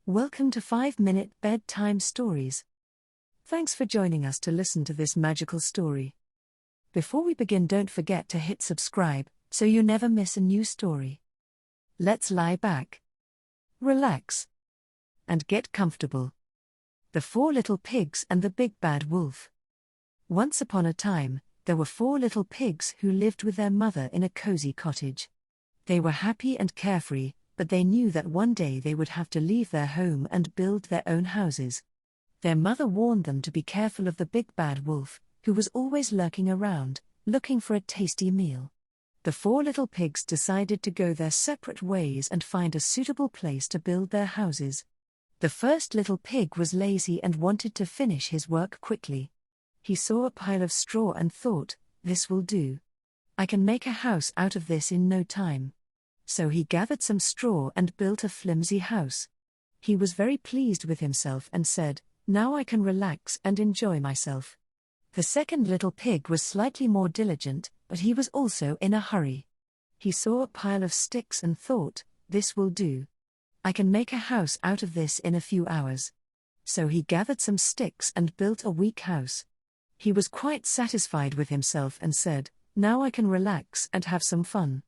Welcome to 5-Minute Bedtime Stories. Thanks for joining us to listen to this magical story. Before we begin, don't forget to hit subscribe so you never miss a new story. Let's lie back, relax, and get comfortable. The Four Little Pigs and the Big Bad Wolf. Once upon a time, there were 4 little pigs who lived with their mother in a cozy cottage. They were happy and carefree, but they knew that one day they would have to leave their home and build their own houses. Their mother warned them to be careful of the big bad wolf, who was always lurking around, looking for a tasty meal. The 4 little pigs decided to go their separate ways and find a suitable place to build their houses. The first little pig was lazy and wanted to finish his work quickly. He saw a pile of straw and thought, "This will do. I can make a house out of this in no time." So he gathered some straw and built a flimsy house. He was very pleased with himself and said, "Now I can relax and enjoy myself." The second little pig was slightly more diligent, but he was also in a hurry. He saw a pile of sticks and thought, "This will do. I can make a house out of this in a few hours." So he gathered some sticks and built a weak house. He was quite satisfied with himself and said, "Now I can relax and have some fun."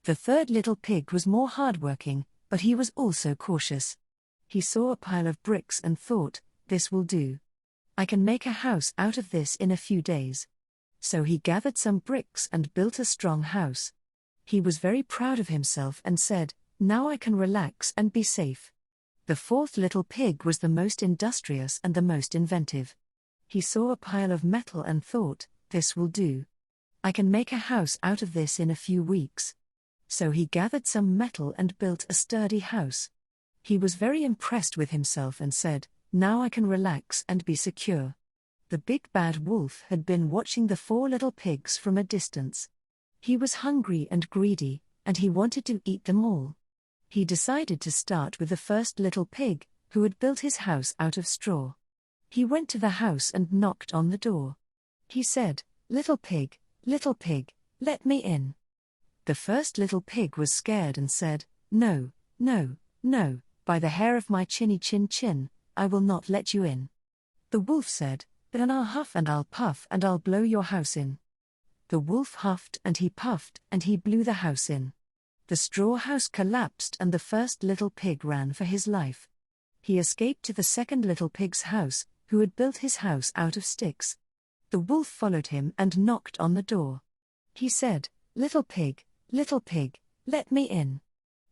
The third little pig was more hardworking, but he was also cautious. He saw a pile of bricks and thought, "This will do. I can make a house out of this in a few days." So he gathered some bricks and built a strong house. He was very proud of himself and said, "Now I can relax and be safe." The fourth little pig was the most industrious and the most inventive. He saw a pile of metal and thought, "This will do. I can make a house out of this in a few weeks." So he gathered some metal and built a sturdy house. He was very impressed with himself and said, "Now I can relax and be secure." The big bad wolf had been watching the 4 little pigs from a distance. He was hungry and greedy, and he wanted to eat them all. He decided to start with the first little pig, who had built his house out of straw. He went to the house and knocked on the door. He said, little pig, let me in." The first little pig was scared and said, "No, no, no, by the hair of my chinny chin chin, I will not let you in." The wolf said, "Then I'll huff and I'll puff and I'll blow your house in." The wolf huffed and he puffed and he blew the house in. The straw house collapsed and the first little pig ran for his life. He escaped to the second little pig's house, who had built his house out of sticks. The wolf followed him and knocked on the door. He said, little pig, let me in."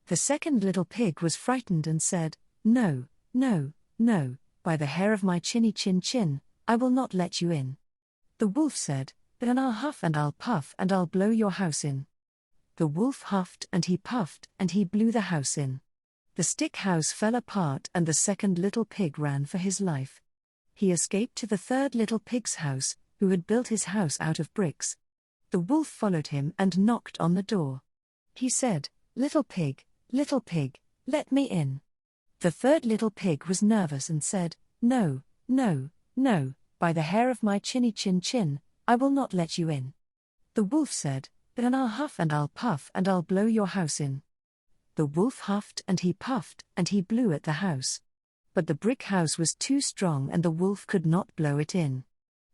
The second little pig was frightened and said, "No, no, no, by the hair of my chinny chin chin, I will not let you in." The wolf said, "Then I'll huff and I'll puff and I'll blow your house in." The wolf huffed and he puffed and he blew the house in. The stick house fell apart and the second little pig ran for his life. He escaped to the third little pig's house, who had built his house out of bricks. The wolf followed him and knocked on the door. He said, little pig, let me in." The third little pig was nervous and said, "No, no, no, by the hair of my chinny chin chin, I will not let you in." The wolf said, "Then I'll huff and I'll puff and I'll blow your house in." The wolf huffed and he puffed and he blew at the house. But the brick house was too strong and the wolf could not blow it in.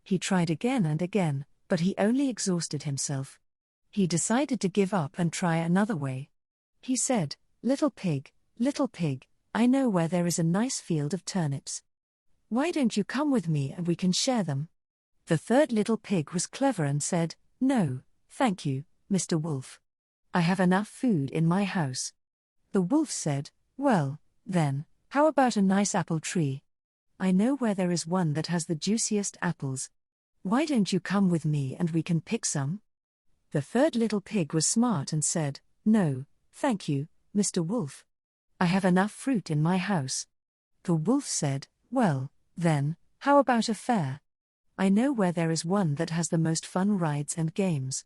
He tried again and again, but he only exhausted himself. He decided to give up and try another way. He said, little pig, I know where there is a nice field of turnips. Why don't you come with me and we can share them?" The third little pig was clever and said, "No, thank you, Mr. Wolf. I have enough food in my house." The wolf said, "Well, then, how about a nice apple tree? I know where there is one that has the juiciest apples. Why don't you come with me and we can pick some?" The third little pig was smart and said, "No, thank you, Mr. Wolf. I have enough fruit in my house." The wolf said, "Well, then, how about a fair? I know where there is one that has the most fun rides and games.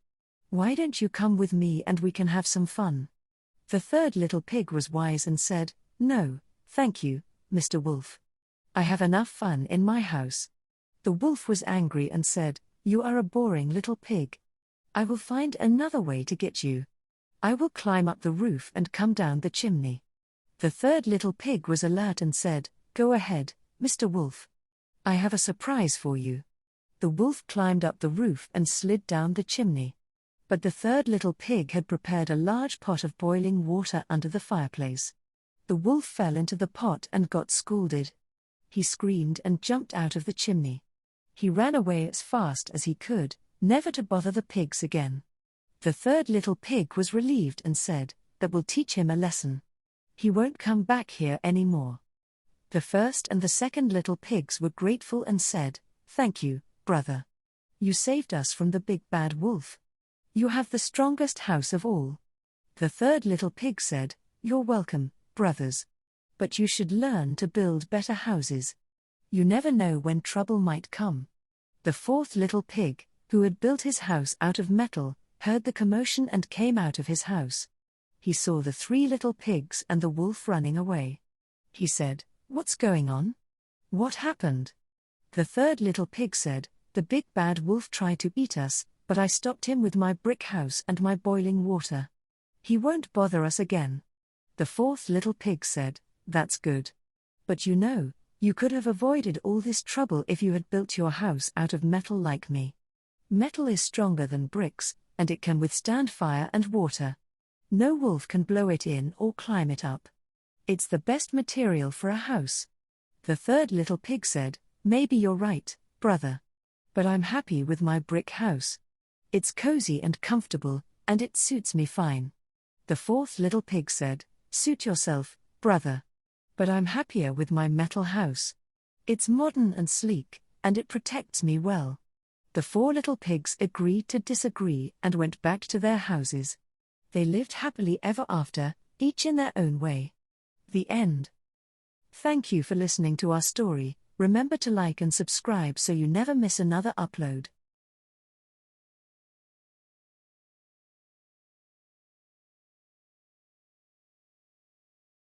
Why don't you come with me and we can have some fun?" The third little pig was wise and said, "No, thank you, Mr. Wolf. I have enough fun in my house." The wolf was angry and said, "You are a boring little pig. I will find another way to get you. I will climb up the roof and come down the chimney." The third little pig was alert and said, "Go ahead, Mr. Wolf. I have a surprise for you." The wolf climbed up the roof and slid down the chimney. But the third little pig had prepared a large pot of boiling water under the fireplace. The wolf fell into the pot and got scalded. He screamed and jumped out of the chimney. He ran away as fast as he could, never to bother the pigs again. The third little pig was relieved and said, "That will teach him a lesson. He won't come back here any more." The first and the second little pigs were grateful and said, "Thank you, brother. You saved us from the big bad wolf. You have the strongest house of all." The third little pig said, "You're welcome, brothers. But you should learn to build better houses. You never know when trouble might come." The fourth little pig, who had built his house out of metal, heard the commotion and came out of his house. He saw the three little pigs and the wolf running away. He said, "What's going on? What happened?" The third little pig said, "The big bad wolf tried to eat us, but I stopped him with my brick house and my boiling water. He won't bother us again." The fourth little pig said, "That's good. But you could have avoided all this trouble if you had built your house out of metal like me. Metal is stronger than bricks, and it can withstand fire and water. No wolf can blow it in or climb it up. It's the best material for a house." The third little pig said, "Maybe you're right, brother. But I'm happy with my brick house. It's cozy and comfortable, and it suits me fine." The fourth little pig said, "Suit yourself, brother. But I'm happier with my metal house. It's modern and sleek, and it protects me well." The four little pigs agreed to disagree and went back to their houses. They lived happily ever after, each in their own way. The end. Thank you for listening to our story. Remember to like and subscribe so you never miss another upload.